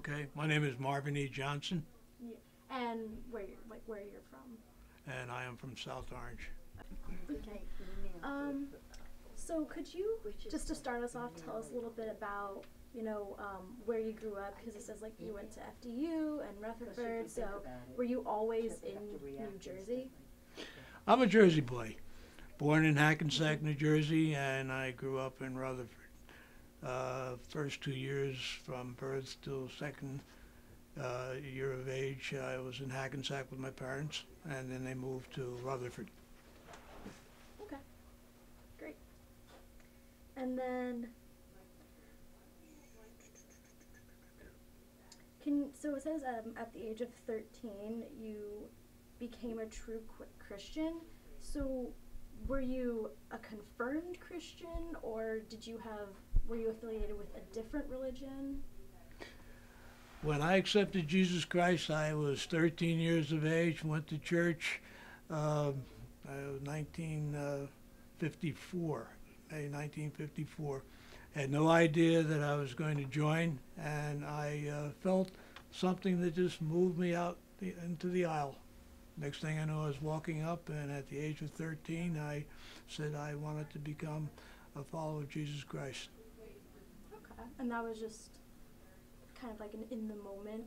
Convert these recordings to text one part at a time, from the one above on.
Okay, my name is Marvin E. Johnson, Yeah. And where you're from. and I am from South Orange. Okay. Um, so could you, just to start us off, tell us a little bit about, where you grew up? Because it says like you went to FDU and Rutherford. So were you always in New Jersey? I'm a Jersey boy, born in Hackensack, New Jersey, and I grew up in Rutherford. First 2 years from birth till second year of age, I was in Hackensack with my parents, and then they moved to Rutherford. Okay, great. And then, so it says at the age of 13, you became a true Christian. So were you a confirmed Christian, or were you affiliated with a different religion? When I accepted Jesus Christ, I was 13 years of age, went to church. I was 1954, May 1954. Had no idea that I was going to join, and I felt something that just moved me out into the aisle. Next thing I know, I was walking up, and at the age of 13, I said I wanted to become a follower of Jesus Christ. Okay, and that was just kind of like an in-the-moment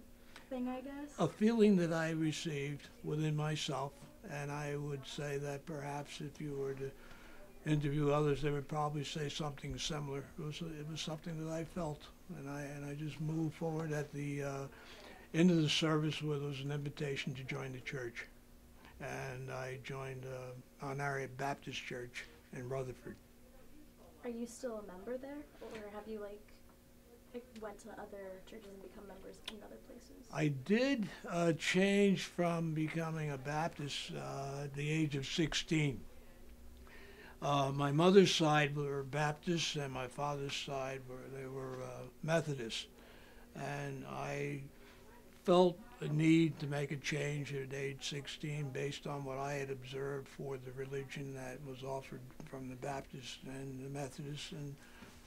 thing, I guess? A feeling that I received within myself, and I would say that perhaps if you were to interview others, they would probably say something similar. It was something that I felt, and I just moved forward at the end of the service where there was an invitation to join the church, and I joined Honorary Baptist Church in Rutherford. Are you still a member there, or have you went to other churches and become members in other places? I did change from becoming a Baptist at the age of 16. My mother's side were Baptists, and my father's side were Methodists, and I felt a need to make a change at age 16 based on what I had observed for the religion that was offered from the Baptists and the Methodists, and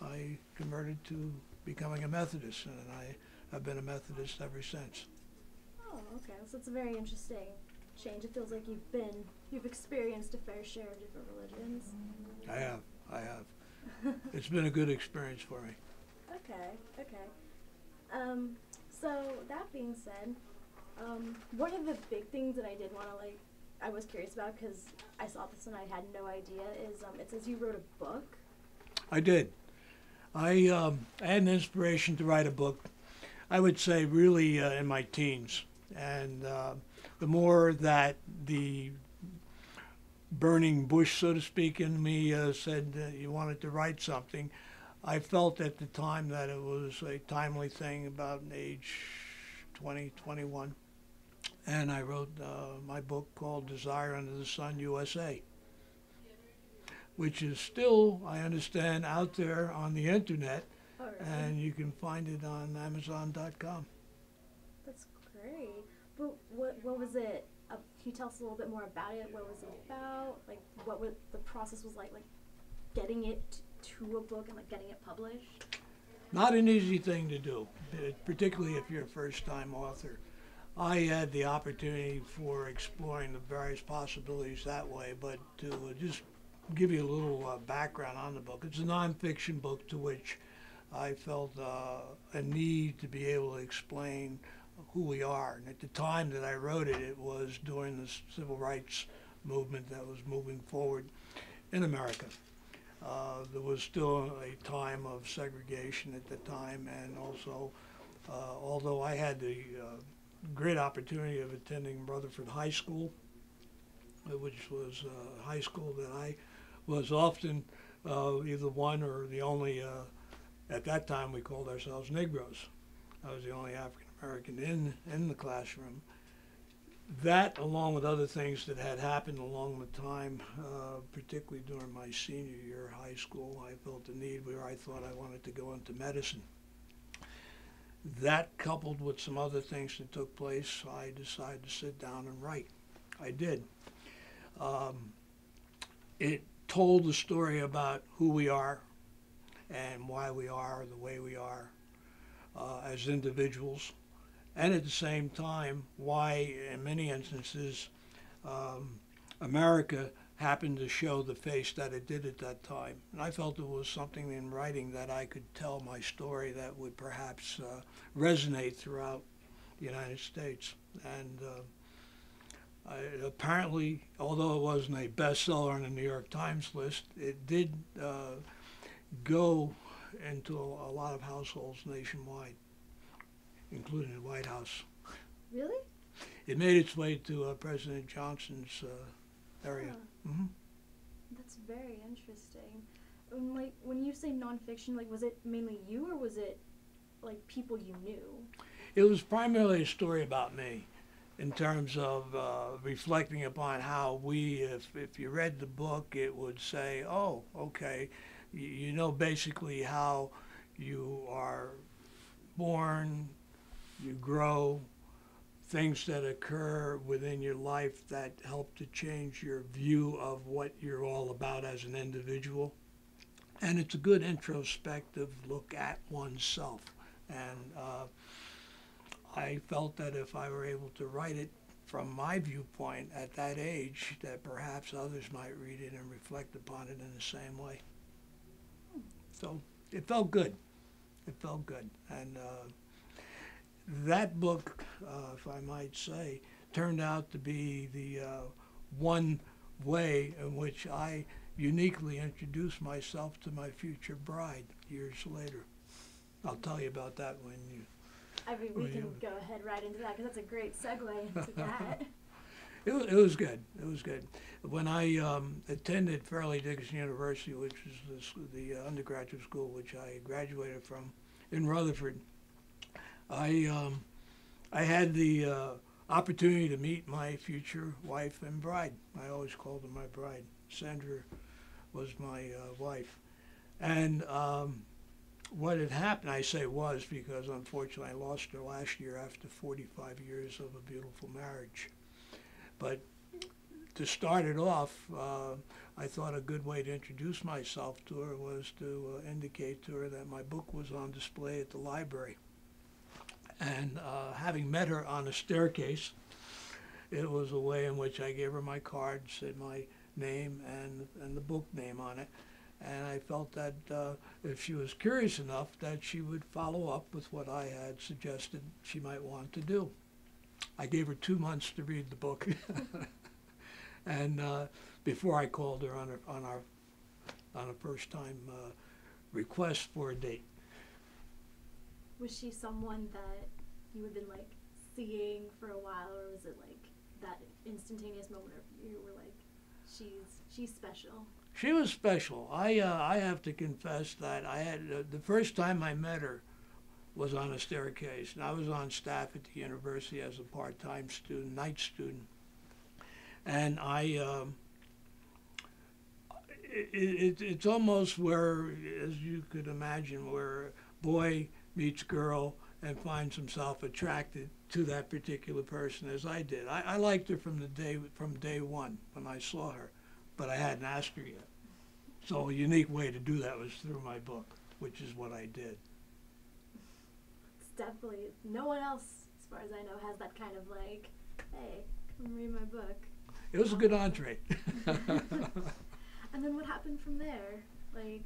I converted to becoming a Methodist, and I have been a Methodist ever since. Oh, okay. So it's a very interesting change. It feels like you've experienced a fair share of different religions. I have. It's been a good experience for me. Okay. So that being said, one of the big things that I did want to I was curious about, because I saw this and I had no idea, is it says you wrote a book. I did. I had an inspiration to write a book, I would say really in my teens. And the more that the burning bush, so to speak, in me said that you wanted to write something, I felt at the time that it was a timely thing about age 20, 21. And I wrote my book called Desire Under the Sun USA, which is still, I understand, out there on the internet, and you can find it on Amazon.com. That's great. But what was it? Can you tell us a little bit more about it? What was it about? What the process was like getting it to a book and getting it published? Not an easy thing to do, particularly if you're a first-time author. I had the opportunity for exploring the various possibilities that way, but to just give you a little background on the book. It's a nonfiction book to which I felt a need to be able to explain who we are. And at the time that I wrote it, it was during the civil rights movement that was moving forward in America. There was still a time of segregation at the time, and also, although I had the great opportunity of attending Rutherford High School, which was a high school that I was often either one or the only, at that time we called ourselves Negroes. I was the only African American in the classroom. That, along with other things that had happened along the time, particularly during my senior year of high school, I felt a need where I thought I wanted to go into medicine. That, coupled with some other things that took place, I decided to sit down and write. I did. It told the story about who we are and why we are the way we are as individuals, and at the same time, why, in many instances, America happened to show the face that it did at that time. And I felt it was something in writing that I could tell my story that would perhaps resonate throughout the United States. And apparently, although it wasn't a bestseller on the New York Times list, it did go into a lot of households nationwide, including the White House. Really? It made its way to President Johnson's area. Huh. That's very interesting. Like, when you say nonfiction, like, was it mainly you, or was it like people you knew? It was primarily a story about me, in terms of reflecting upon how we, if you read the book, it would say, oh, okay, you know basically how you are born, you grow, things that occur within your life that help to change your view of what you're all about as an individual. And it's a good introspective look at oneself. And I felt that if I were able to write it from my viewpoint at that age, that perhaps others might read it and reflect upon it in the same way. So it felt good. It felt good. And that book, if I might say, turned out to be the one way in which I uniquely introduced myself to my future bride years later. I'll tell you about that when you... I mean, we can go ahead right into that, because that's a great segue into that. It was good. It was good. When I attended Fairleigh Dickinson University, which is the undergraduate school which I graduated from in Rutherford, I had the opportunity to meet my future wife and bride. I always called her my bride. Sandra was my wife. And what had happened, I say was because unfortunately I lost her last year after 45 years of a beautiful marriage. But to start it off, I thought a good way to introduce myself to her was to indicate to her that my book was on display at the library. And having met her on a staircase, it was a way in which I gave her my card, said my name and the book name on it. And I felt that if she was curious enough, that she would follow up with what I had suggested she might want to do. I gave her 2 months to read the book. And before I called her on a first time request for a date. Was she someone that you had been like seeing for a while, or was it like that instantaneous moment where you were like, she's special? She was special. I have to confess that I had the first time I met her was on a staircase, and I was on staff at the university as a part-time student, night student, and it's almost where, as you could imagine, where boy meets girl and finds himself attracted to that particular person, as I did. I liked her from day one when I saw her, but I hadn't asked her yet. So a unique way to do that was through my book, which is what I did. It's definitely, no one else, as far as I know, has that kind of like, hey, come read my book. It was a good entree. And then what happened from there? Like,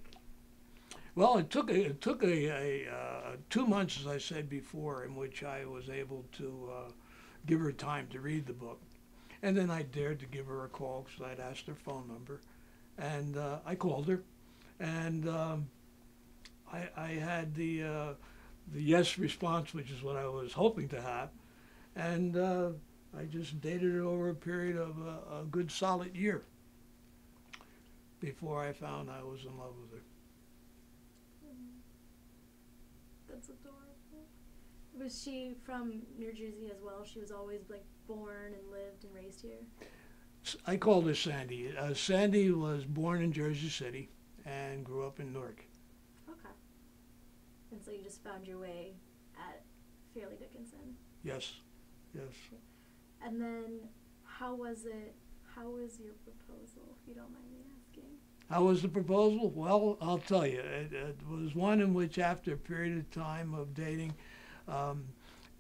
well, it took 2 months, as I said before, in which I was able to give her time to read the book. And then I dared to give her a call because I'd asked her phone number. And I called her, and I had the yes response, which is what I was hoping to have. And I just dated her over a period of a good solid year before I found I was in love with her. That's adorable. Was she from New Jersey as well? She was always like born and lived and raised here? I called her Sandy. Sandy was born in Jersey City and grew up in Newark. Okay. And so you just found your way at Fairleigh Dickinson? Yes, yes. And then how was it? How was your proposal, if you don't mind me asking? How was the proposal? Well, I'll tell you. It was one in which, after a period of time of dating,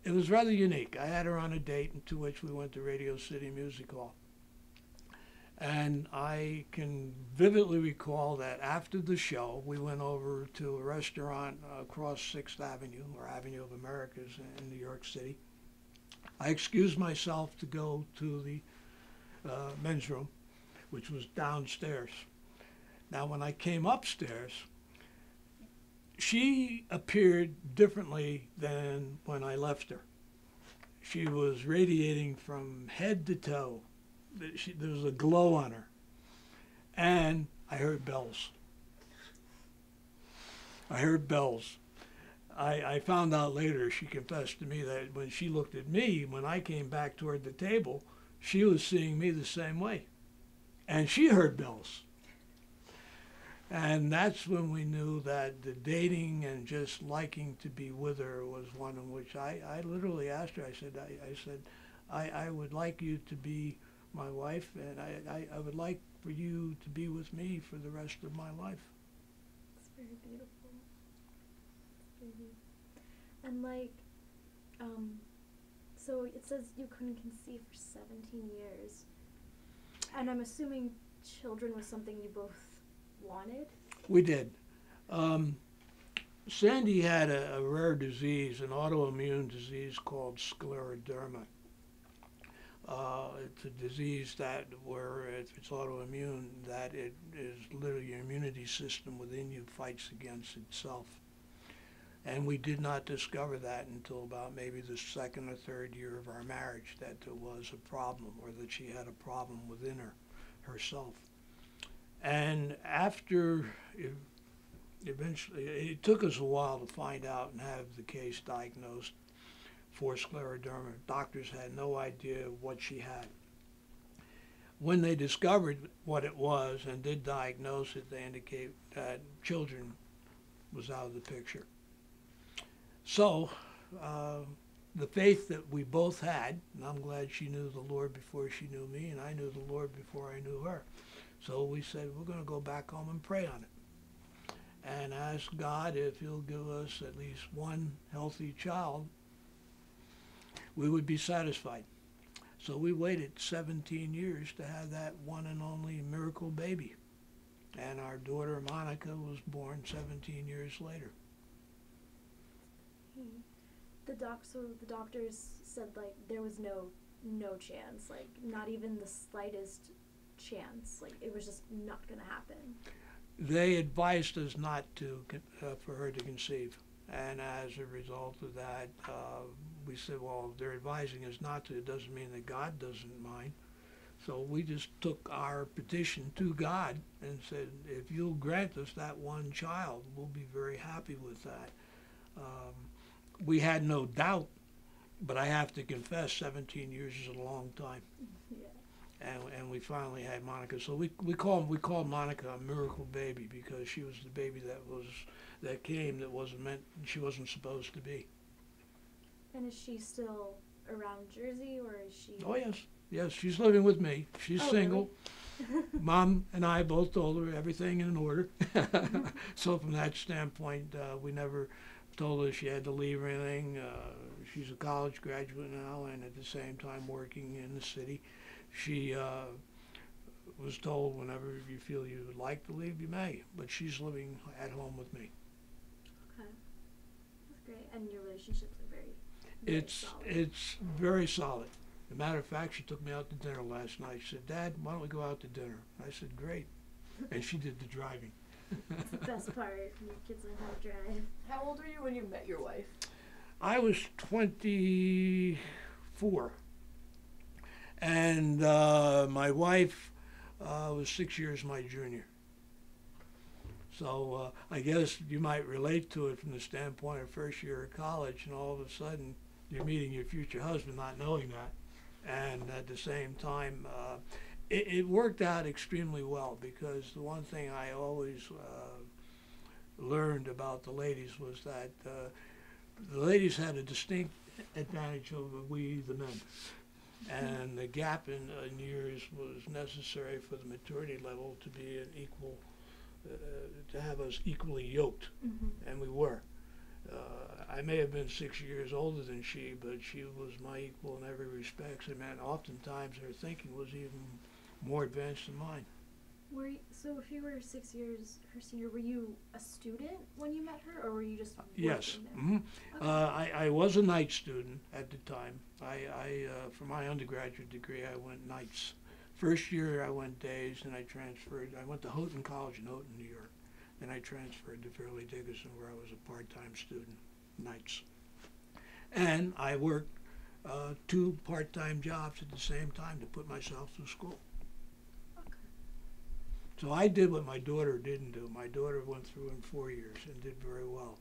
it was rather unique. I had her on a date, to which we went to Radio City Music Hall. And I can vividly recall that after the show, we went over to a restaurant across 6th Avenue, or Avenue of Americas in New York City. I excused myself to go to the men's room, which was downstairs. Now, when I came upstairs, she appeared differently than when I left her. She was radiating from head to toe. There was a glow on her. And I heard bells. I heard bells. I found out later, she confessed to me that when she looked at me, when I came back toward the table, she was seeing me the same way. And she heard bells. And that's when we knew that the dating and just liking to be with her was one in which I literally asked her, I said, I would like you to be my wife, and I would like for you to be with me for the rest of my life. It's very beautiful. It's very beautiful. And like, so it says you couldn't conceive for 17 years. And I'm assuming children was something you both wanted? We did. Sandy had a rare disease, an autoimmune disease called scleroderma. It's a disease that where if it's autoimmune, that it is literally your immunity system within you fights against itself. And we did not discover that until about maybe the 2nd or 3rd year of our marriage, that there was a problem, or that she had a problem within herself. And after, eventually, it took us a while to find out and have the case diagnosed for scleroderma. Doctors had no idea what she had. When they discovered what it was and did diagnose it, they indicate that children was out of the picture. So the faith that we both had, and I'm glad she knew the Lord before she knew me, and I knew the Lord before I knew her. So we said, we're going to go back home and pray on it and ask God if he'll give us at least one healthy child, we would be satisfied. So we waited 17 years to have that one and only miracle baby. And our daughter Monica was born 17 years later. The doctors said like there was no chance, like not even the slightest chance, like it was just not going to happen. They advised us not to, for her to conceive. And as a result of that, we said, well, if they're advising us not to, it doesn't mean that God doesn't mind. So we just took our petition to God and said, if you'll grant us that one child, we'll be very happy with that. We had no doubt, but I have to confess, 17 years is a long time. Yeah. And we finally had Monica. So we called Monica a miracle baby, because she was the baby that came that wasn't meant, she wasn't supposed to be. And is she still around Jersey, or is she? Oh yes, she's living with me. She's single. Really? Mom and I both told her everything in order. So from that standpoint, we never told her she had to leave or anything. She's a college graduate now, and at the same time working in the city. She was told whenever you feel you would like to leave, you may, but she's living at home with me. Okay, that's great. And your relationships are very solid. It's very solid. As a matter of fact, she took me out to dinner last night. She said, Dad, why don't we go out to dinner? I said, great. And she did the driving. That's the best part, when your kids learn how to drive. How old were you when you met your wife? I was 24. And my wife was 6 years my junior. So I guess you might relate to it from the standpoint of first year of college, and all of a sudden you're meeting your future husband not knowing that. And at the same time, it worked out extremely well, because the one thing I always learned about the ladies was that the ladies had a distinct advantage over we, the men. And the gap in years was necessary for the maturity level to be an equal, to have us equally yoked, and we were. I may have been 6 years older than she, but she was my equal in every respect. And man, oftentimes her thinking was even more advanced than mine. So if you were 6 years her senior, were you a student when you met her, or were you just Yes. working there? Okay. I was a night student at the time. For my undergraduate degree, I went nights. First year I went days, and I transferred. I went to Hooten College in Hooten, New York. Then I transferred to Fairleigh Dickinson, where I was a part-time student, nights. And I worked 2 part-time jobs at the same time to put myself through school. Okay. So I did what my daughter didn't do. My daughter went through in 4 years and did very well.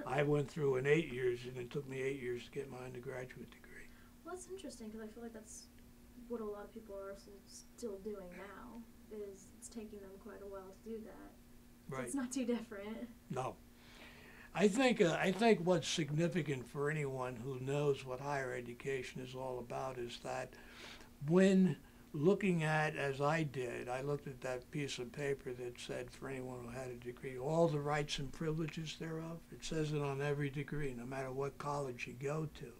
I went through in 8 years, and it took me 8 years to get my undergraduate degree. Well, that's interesting, because I feel like that's what a lot of people are still doing now. Is it's taking them quite a while to do that. So Right. it's not too different. No. I think what's significant for anyone who knows what higher education is all about is that when looking at, as I did, I looked at that piece of paper that said for anyone who had a degree, all the rights and privileges thereof. It says it on every degree, no matter what college you go to.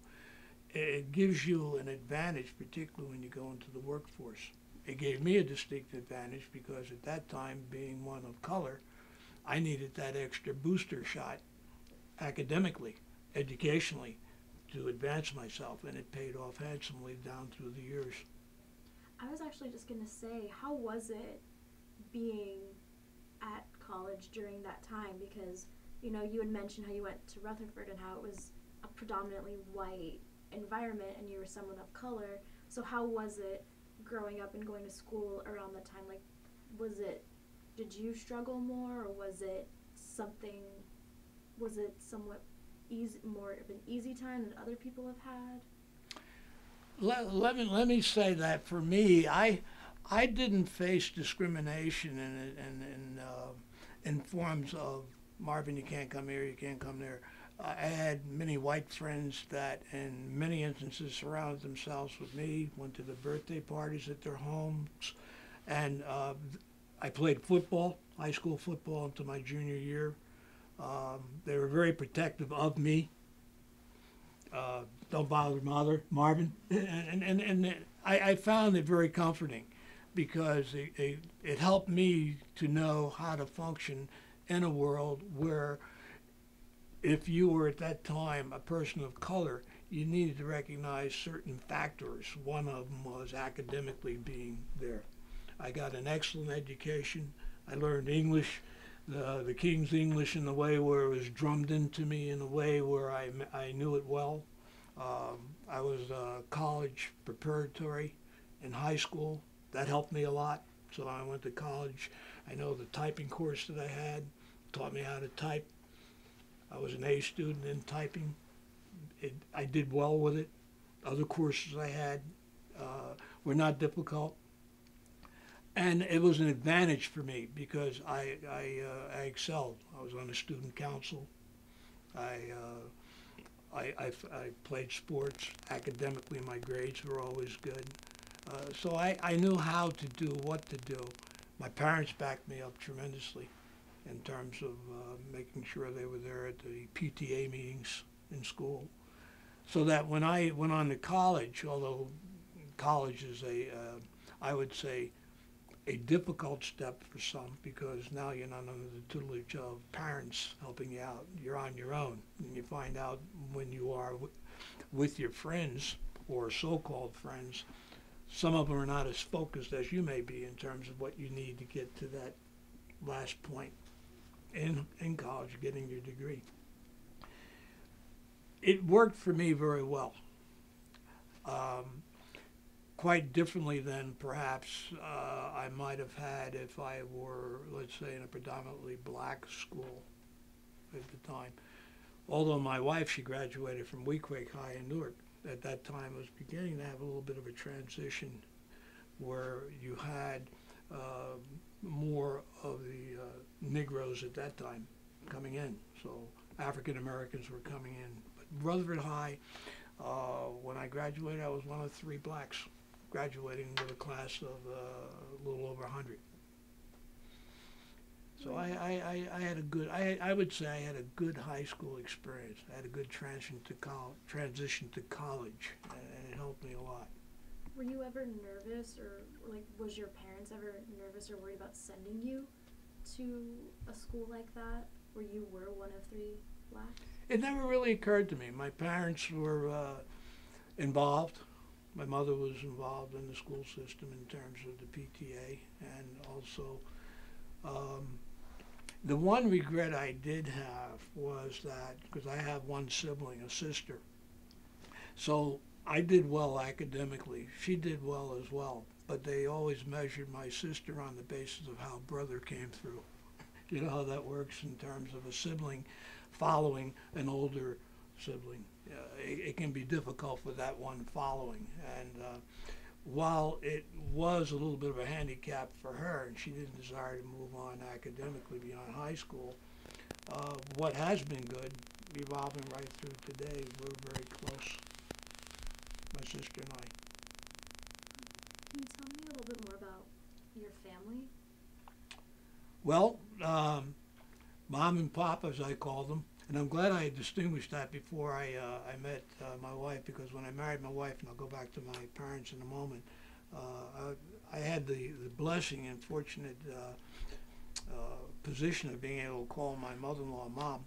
It gives you an advantage, particularly when you go into the workforce. It gave me a distinct advantage because at that time, being one of color, I needed that extra booster shot academically, educationally, to advance myself, and it paid off handsomely down through the years. I was actually just going to say, how was it being at college during that time? Because, you had mentioned how you went to Rutherford and how it was a predominantly white environment and you were someone of color. So how was it growing up and going to school around that time? Like, did you struggle more, or was it somewhat more of an easy time than other people have had? Let me say that for me, I didn't face discrimination in forms of Marvin, you can't come here, you can't come there. I had many white friends that in many instances surrounded themselves with me, went to the birthday parties at their homes, and I played football, high school football, until my junior year. They were very protective of me. Don't bother Marvin. And I found it very comforting because it helped me to know how to function in a world where if you were at that time a person of color, you needed to recognize certain factors. One of them was academically being there. I got an excellent education. I learned English, the King's English, in the way where it was drummed into me, in a way where I knew it well. I was college preparatory in high school. That helped me a lot. So I went to college. I know the typing course that I had taught me how to type. I was an A student in typing. I did well with it. Other courses I had were not difficult. And it was an advantage for me because I excelled. I was on the student council. I played sports. Academically, my grades were always good. So I knew how to do what to do. My parents backed me up tremendously in terms of making sure they were there at the PTA meetings in school. So that when I went on to college, although college is I would say, a difficult step for some because now you're not under the tutelage of parents helping you out. You're on your own. And you find out when you are with your friends or so-called friends, some of them are not as focused as you may be in terms of what you need to get to that last point in college, getting your degree. It worked for me very well. Quite differently than perhaps I might have had if I were, let's say, in a predominantly black school at the time. Although my wife, she graduated from Weequahic High in Newark. At that time, was beginning to have a little bit of a transition where you had more of the Negroes at that time coming in. So African Americans were coming in. But Rutherford High, when I graduated, I was one of 3 blacks graduating with a class of a little over 100. So I had a good, I would say I had a good high school experience. I had a good transition to college, and it helped me a lot. Were you ever nervous, or like was your parents ever nervous or worried about sending you to a school like that where you were one of three blacks? It never really occurred to me. My parents were involved. My mother was involved in the school system in terms of the PTA, and also the one regret I did have was that, because I have one sibling, a sister, so I did well academically. She did well as well, but they always measured my sister on the basis of how brother came through. You know how that works in terms of a sibling following an older sibling. It can be difficult for that one following, and while it was a little bit of a handicap for her, and she didn't desire to move on academically beyond high school, what has been good, evolving right through today, we're very close, my sister and I. Can you tell me a little bit more about your family? Well, Mom and Pop, as I call them, and I'm glad I had distinguished that before I met my wife, because when I married my wife, and I'll go back to my parents in a moment, I had the blessing and fortunate position of being able to call my mother-in-law Mom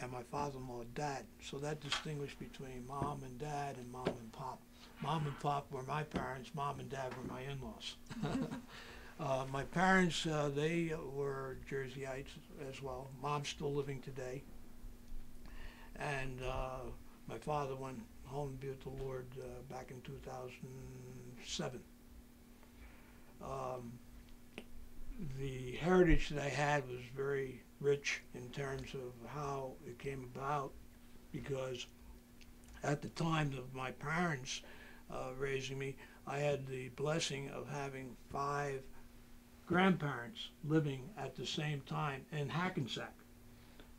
and my father-in-law Dad. So that distinguished between Mom and Dad and Mom and Pop. Mom and Pop were my parents, Mom and Dad were my in-laws. My parents, they were Jerseyites as well. Mom's still living today. And my father went home to be with the Lord back in 2007. The heritage that I had was very rich in terms of how it came about, because at the time of my parents raising me, I had the blessing of having 5 grandparents living at the same time in Hackensack.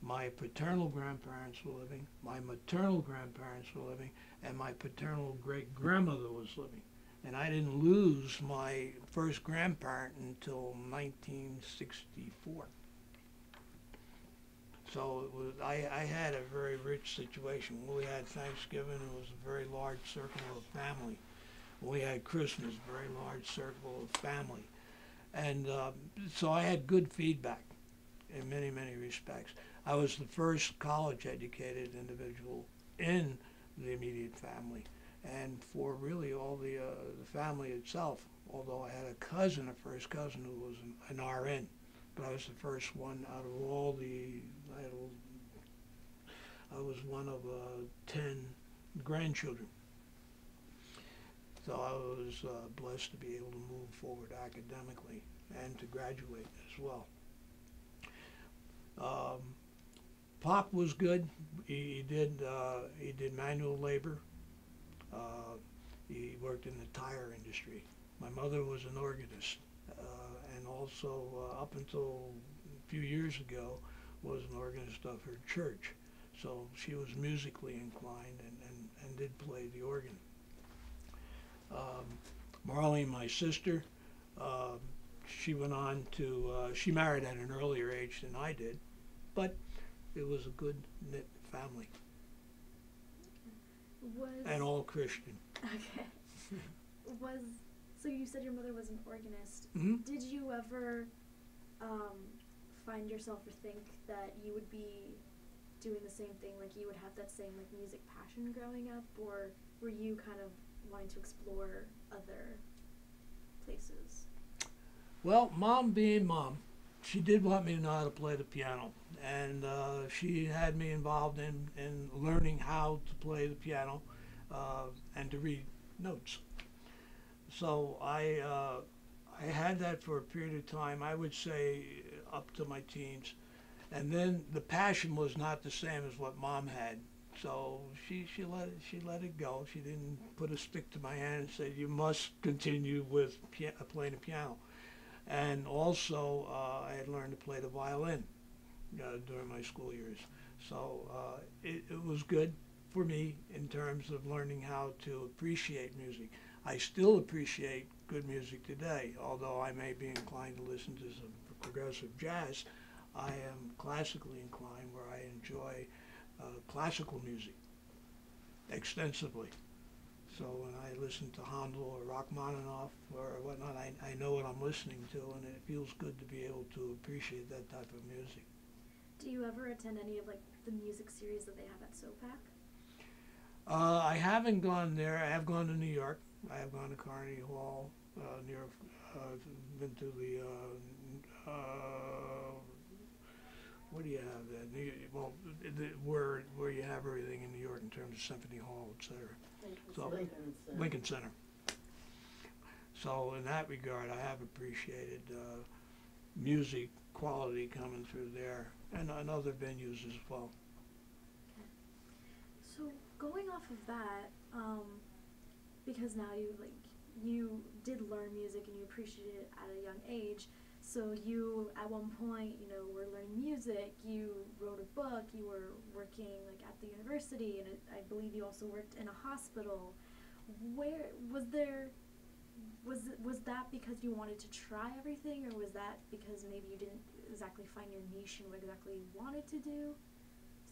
My paternal grandparents were living, my maternal grandparents were living, and my paternal great-grandmother was living. And I didn't lose my first grandparent until 1964. So it was, I had a very rich situation. When we had Thanksgiving, it was a very large circle of family. When we had Christmas, a very large circle of family. And so I had good feedback in many, many respects. I was the first college-educated individual in the immediate family, and for really all the family itself, although I had a cousin, a first cousin, who was an RN, but I was the first one out of all the, I was one of 10 grandchildren. So I was blessed to be able to move forward academically and to graduate as well. Pop was good. He did manual labor. He worked in the tire industry. My mother was an organist, and also up until a few years ago was an organist of her church. So she was musically inclined and did play the organ. Marlene, my sister, she went on to, she married at an earlier age than I did, but it was a good knit family. And all Christian. Okay. So you said your mother was an organist. Mm-hmm. Did you ever find yourself or think that you would be doing the same thing, like you would have that same like music passion growing up, or were you kind of wanting to explore other places? Well, Mom being Mom, she did want me to know how to play the piano, and she had me involved in learning how to play the piano and to read notes. So I had that for a period of time, I would say up to my teens, and then the passion was not the same as what Mom had. So she let it go. She didn't put a stick to my hand and say, you must continue with playing the piano. And also, I had learned to play the violin during my school years. So it was good for me in terms of learning how to appreciate music. I still appreciate good music today, although I may be inclined to listen to some progressive jazz. I am classically inclined, where I enjoy classical music extensively. So when I listen to Handel or Rachmaninoff or whatnot, I know what I'm listening to, and it feels good to be able to appreciate that type of music. Do you ever attend any of like the music series that they have at SOPAC? I haven't gone there. I have gone to New York. I have gone to Carnegie Hall, been to the, what do you have there? Where you have everything in New York in terms of Symphony Hall, et cetera. So, Lincoln Center. So in that regard, I have appreciated music quality coming through there, and other venues as well. Okay. So going off of that, because now you did learn music and you appreciated it at a young age. So you, at one point, were learning music. You wrote a book. You were working at the university, and I believe you also worked in a hospital. Where was that because you wanted to try everything, or was that because maybe you didn't exactly find your niche and what exactly you wanted to do?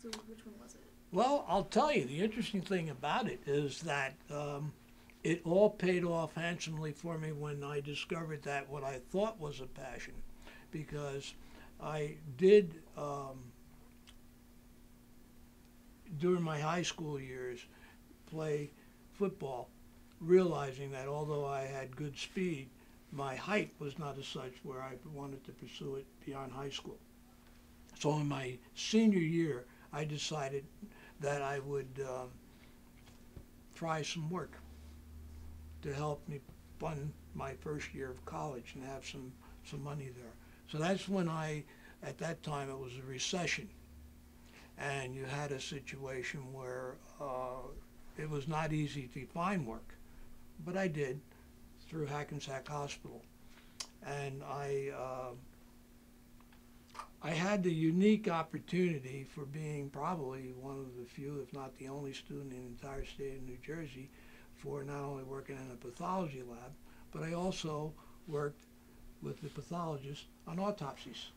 So which one was it? Well, I'll tell you, the interesting thing about it is that it all paid off handsomely for me when I discovered that what I thought was a passion, because I did, during my high school years, play football, realizing that although I had good speed, my height was not as such where I wanted to pursue it beyond high school. So in my senior year, I decided that I would try some work to help me fund my first year of college and have some money there. So that's when at that time it was a recession, and you had a situation where it was not easy to find work, but I did through Hackensack Hospital. And I had the unique opportunity for being probably one of the few, if not the only student in the entire state of New Jersey, for not only working in a pathology lab, but I also worked with the pathologist on autopsies.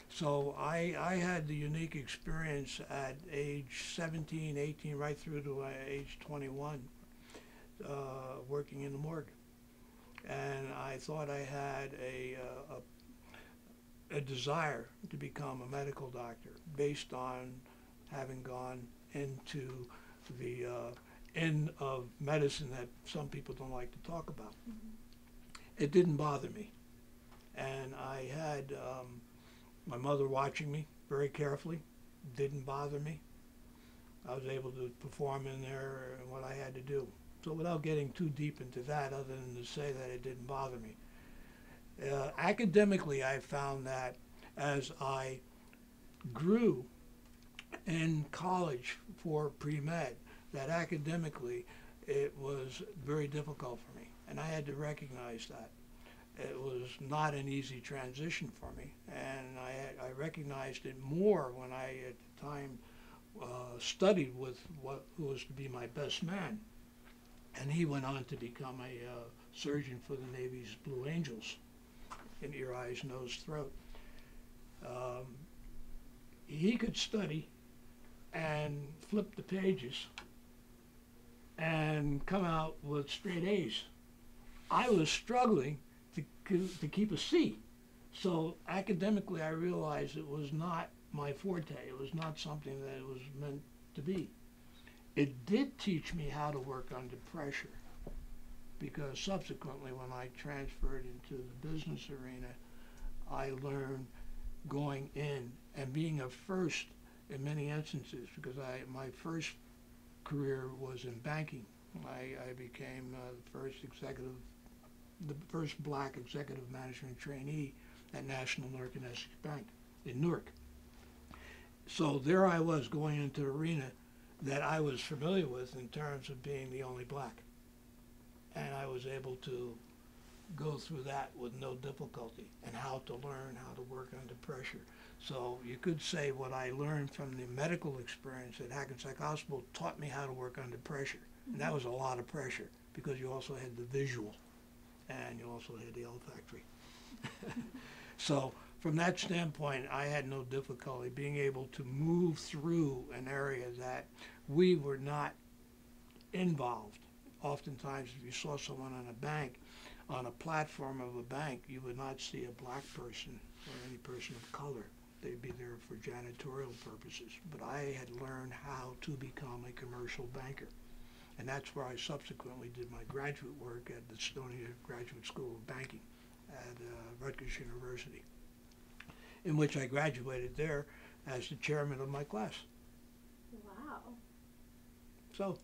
So I had the unique experience at age 17, 18, right through to age 21, working in the morgue. And I thought I had a desire to become a medical doctor based on having gone into the end of medicine that some people don't like to talk about. Mm-hmm. It didn't bother me. And I had my mother watching me very carefully. Didn't bother me. I was able to perform in there and what I had to do. So without getting too deep into that, other than to say that it didn't bother me. Academically, I found that as I grew in college for pre-med, that academically it was very difficult for me, and I had to recognize that. It was not an easy transition for me, and I recognized it more when I, at the time, studied with who was to be my best man, and he went on to become a surgeon for the Navy's Blue Angels in ear, eyes, nose, throat. He could study and flip the pages and come out with straight A's. I was struggling to keep a C. So academically, I realized it was not my forte. It was not something that it was meant to be. It did teach me how to work under pressure, because subsequently when I transferred into the business arena, I learned going in and being a first in many instances, because my first career was in banking. I became the first black executive management trainee at National Newark and Essex Bank in Newark. So there I was going into an arena that I was familiar with in terms of being the only black. And I was able to go through that with no difficulty, and how to learn how to work under pressure. So you could say what I learned from the medical experience at Hackensack Hospital taught me how to work under pressure. Mm-hmm. And that was a lot of pressure, because you also had the visual and you also had the olfactory. So from that standpoint, I had no difficulty being able to move through an area that we were not involved. Oftentimes, if you saw someone on a bank, on a platform of a bank, you would not see a black person or any person of color. They'd be there for janitorial purposes. But I had learned how to become a commercial banker. And that's where I subsequently did my graduate work at the Estonia Graduate School of Banking at Rutgers University, in which I graduated there as the chairman of my class. Wow. So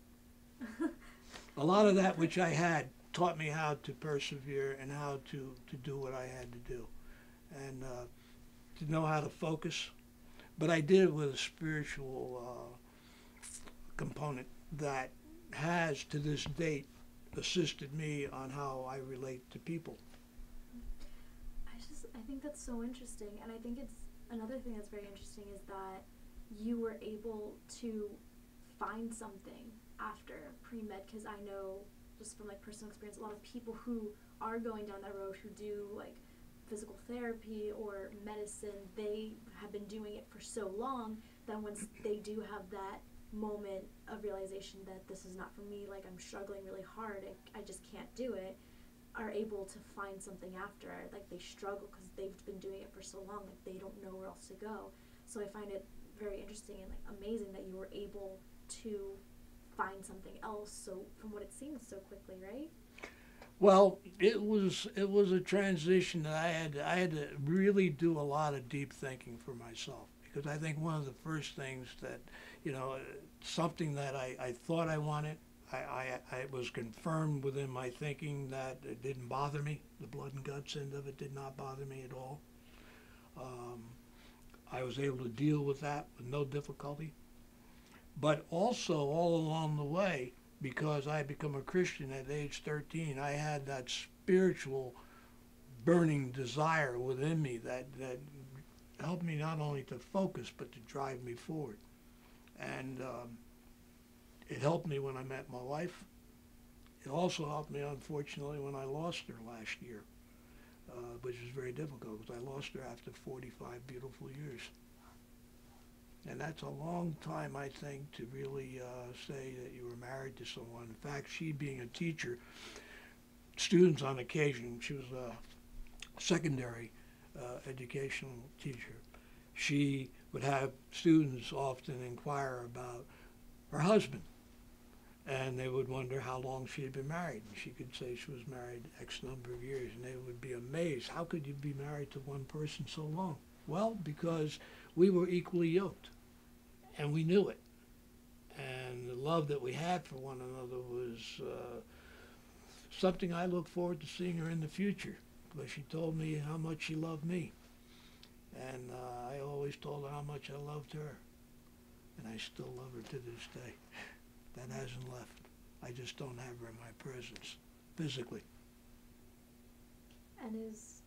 a lot of that which I had taught me how to persevere and how to do what I had to do, and to know how to focus. But I did it with a spiritual component that has, to this date, assisted me on how I relate to people. I think that's so interesting, and I think it's another thing that's very interesting is that you were able to find something after pre-med, because I know just from like personal experience, a lot of people who are going down that road who do like physical therapy or medicine, they have been doing it for so long that once they do have that moment of realization that this is not for me, like I'm struggling really hard, I just can't do it, are able to find something after. Like they struggle because they've been doing it for so long, like they don't know where else to go. So I find it very interesting and like amazing that you were able to find something else, so from what it seems, so quickly, right? Well, it was a transition that I had to really do a lot of deep thinking for myself, because I think one of the first things that, something that I thought I wanted, I was confirmed within my thinking that it didn't bother me. The blood and guts end of it did not bother me at all. I was able to deal with that with no difficulty. But also all along the way, because I had become a Christian at age 13, I had that spiritual burning desire within me that helped me not only to focus, but to drive me forward. And it helped me when I met my wife. It also helped me, unfortunately, when I lost her last year, which was very difficult because I lost her after 45 beautiful years. And that's a long time, I think, to really say that you were married to someone. In fact, she being a teacher, students on occasion, she was a secondary educational teacher, she would have students often inquire about her husband. And they would wonder how long she had been married. And she could say she was married X number of years. And they would be amazed. How could you be married to one person so long? Well, because we were equally yoked. And we knew it. And the love that we had for one another was something I look forward to seeing her in the future. Because she told me how much she loved me. And I always told her how much I loved her. And I still love her to this day. That hasn't left. I just don't have her in my presence, physically. And is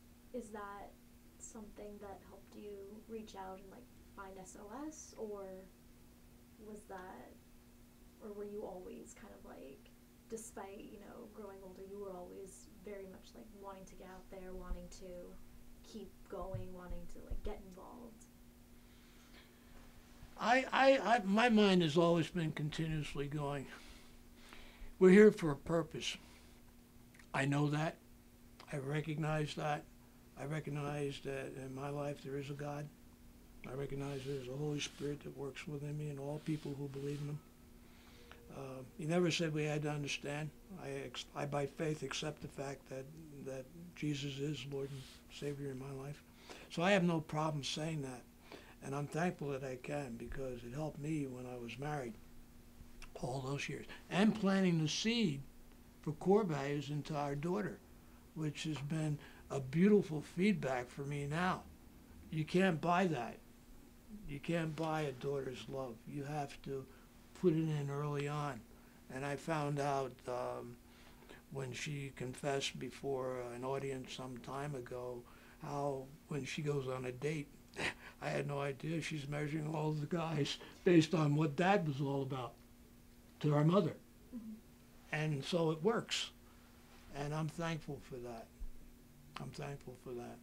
that something that helped you reach out and like find SOS, or were you always kind of like, despite, growing older, you were always very much like wanting to get out there, wanting to keep going, wanting to like get involved? My mind has always been continuously going. We're here for a purpose. I know that. I recognize that. I recognize that in my life there is a God. I recognize there's a Holy Spirit that works within me and all people who believe in Him. He never said we had to understand. I by faith accept the fact that Jesus is Lord and Savior in my life. So I have no problem saying that. And I'm thankful that I can, because it helped me when I was married all those years. And planting the seed for core values into our daughter, which has been a beautiful feedback for me now. You can't buy that. You can't buy a daughter's love. You have to put it in early on. And I found out when she confessed before an audience some time ago how when she goes on a date, I had no idea she's measuring all the guys based on what Dad was all about to our mother. Mm-hmm. And so it works. And I'm thankful for that. I'm thankful for that.